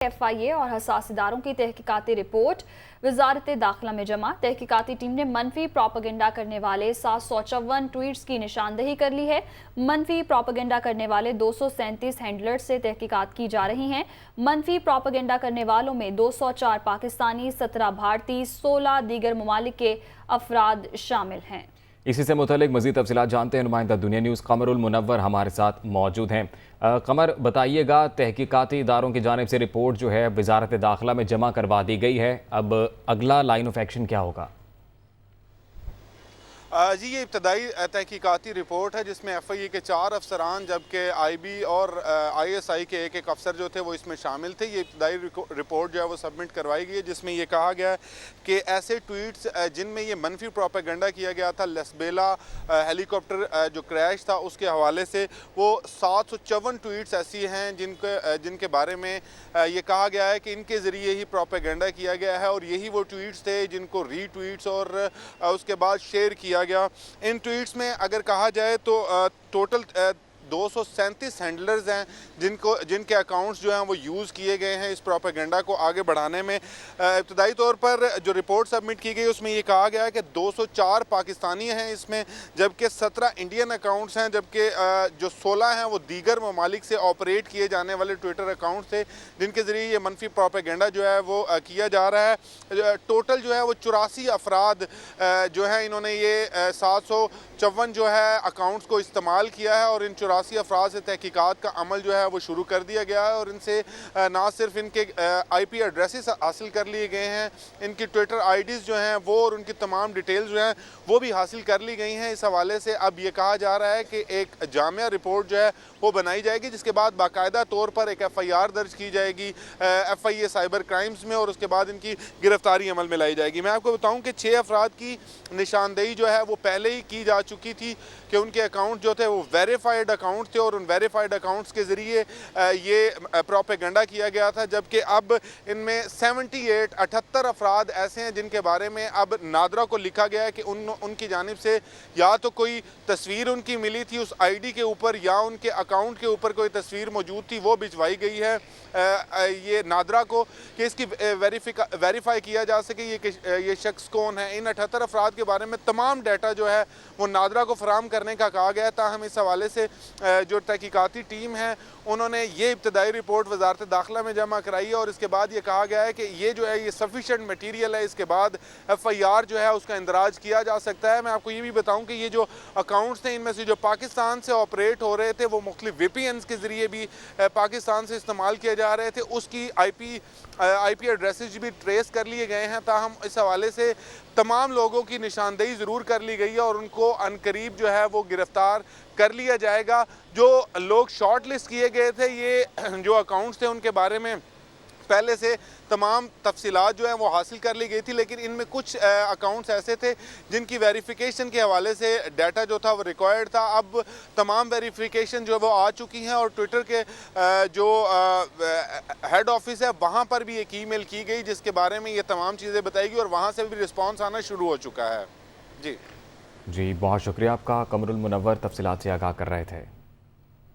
FIA और हसास इदारों की तहकीकाती रिपोर्ट वजारत दाखिला में जमा। तहकीकाती टीम ने मनफी प्रोपेगेंडा करने वाले 754 ट्वीट्स की निशानदही कर ली है। मनफी प्रोपेगेंडा करने वाले 237 हैंडलर्स से तहकीकात की जा रही हैं। मनफी प्रोपेगेंडा करने वालों में 204 पाकिस्तानी, 17 भारतीय, 16 दीगर ममालिक के अफराद शामिल हैं। इसी से मुतल्लिक मज़ीद तफसीलात जानते हैं नुमाइंदा दुनिया न्यूज़ कमरुल मुनव्वर हमारे साथ मौजूद हैं। कमर, बताइएगा, तहकीकाती इदारों की जानिब से रिपोर्ट जो है वजारत दाखिला में जमा करवा दी गई है, अब अगला लाइन ऑफ एक्शन क्या होगा? जी, ये इब्तदाई तहकीकाती रिपोर्ट है जिसमें FIA के 4 अफसरान जबकि IB और ISI के एक अफसर जो थे वो इसमें शामिल थे। ये इब्तदाई रिपोर्ट जो है वो सबमिट करवाई गई है जिसमें ये कहा गया है कि ऐसे ट्वीट्स जिनमें ये मनफी प्रोपेगेंडा किया गया था लसबेला हेलीकॉप्टर जो क्रैश था उसके हवाले से, वो 754 ट्वीट्स ऐसी हैं जिनके बारे में ये कहा गया है कि इनके ज़रिए ही प्रोपेगेंडा किया गया है और यही वो ट्वीट्स थे जिनको रीट्वीट्स और उसके बाद शेयर किया गया। इन ट्वीट्स में अगर कहा जाए तो टोटल 237 हैंडलर्स हैं जिनके अकाउंट्स जो हैं वो यूज़ किए गए हैं इस प्रोपेगेंडा को आगे बढ़ाने में। इब्तदाई तौर पर जो रिपोर्ट सबमिट की गई उसमें ये कहा गया है कि 204 पाकिस्तानी हैं इसमें, जबकि 17 इंडियन अकाउंट्स हैं, जबकि जो 16 हैं वो दीगर ममालिक से ऑपरेट किए जाने वाले ट्विटर अकाउंट्स थे जिनके ज़रिए ये मनफी प्रोपेगेंडा जो है वो किया जा रहा है। टोटल जो है वो 84 अफराद जो है इन्होंने ये 754 जो है अकाउंट्स को इस्तेमाल किया है और इन 84 अफराद से तहकीकात का अमल जो है वो शुरू कर दिया गया है और इनसे ना सिर्फ इनके IP एड्रेसेस हासिल कर लिए गए हैं, इनकी ट्विटर IDs जो हैं वो और उनकी तमाम डिटेल्स जो हैं वो भी हासिल कर ली गई हैं। इस हवाले से अब ये कहा जा रहा है कि एक जामिया रिपोर्ट जो है वो बनाई जाएगी जिसके बाद बाकायदा तौर पर एक FIR दर्ज की जाएगी FIA साइबर क्राइम्स में और उसके बाद इनकी गिरफ्तारी अमल में लाई जाएगी। मैं आपको बताऊँ कि 6 अफराद की निशानदेही जो है वो पहले ही की जा चुकी थी कि उनके अकाउंट जो थे वो वेरीफाइड अकाउंट थे और उन वेरीफाइड अकाउंट्स के ज़रिए ये प्रोपेगेंडा किया गया था, जबकि अब इनमें 78 अफराद ऐसे हैं जिनके बारे में अब नादरा को लिखा गया है कि उनकी जानिब से या तो कोई तस्वीर उनकी मिली थी उस ID के ऊपर या उनके अकाउंट के ऊपर कोई तस्वीर मौजूद थी, वो भिजवाई गई है ये नादरा को कि इसकी वेरीफाई किया जा सके ये शख्स कौन है। इन 78 अफराद के बारे में तमाम डाटा जो है वो नादरा को फराहम करने का कहा गया था। हम इस हवाले से जो तहकीकाती टीम है उन्होंने ये इब्तदाई रिपोर्ट वजारत दाखिला में जमा कराई है और इसके बाद ये कहा गया है कि ये जो है ये सफिशेंट मटीरियल है, इसके बाद FIR जो है उसका इंदराज किया जा सकता है। मैं आपको ये भी बताऊं कि ये जो अकाउंट्स थे इनमें से जो पाकिस्तान से ऑपरेट हो रहे थे वो मुख्तलिफ VPNs के ज़रिए भी पाकिस्तान से इस्तेमाल किए जा रहे थे, उसकी IP एड्रेसेस भी ट्रेस कर लिए गए हैं। ताहम इस हवाले से तमाम लोगों की निशानदेही ज़रूर कर ली गई है और उनको अनकरीब जो है वो गिरफ्तार कर लिया जाएगा। जो लोग शॉर्ट लिस्ट किए गए थे ये जो अकाउंट्स थे उनके बारे में पहले से तमाम तफसीलात जो हैं वो हासिल कर ली गई थी, लेकिन इनमें कुछ अकाउंट्स ऐसे थे जिनकी वेरिफिकेशन के हवाले से डाटा जो था वो रिक्वायर्ड था। अब तमाम वेरिफिकेशन जो है वो आ चुकी हैं और ट्विटर के जो हेड ऑफिस है वहाँ पर भी एक ईमेल की गई जिसके बारे में ये तमाम चीज़ें बताएगी और वहाँ से भी रिस्पॉन्स आना शुरू हो चुका है। जी, बहुत शुक्रिया आपका। कमरुल मुनव्वर तफसीलात से आगाह कर रहे थे।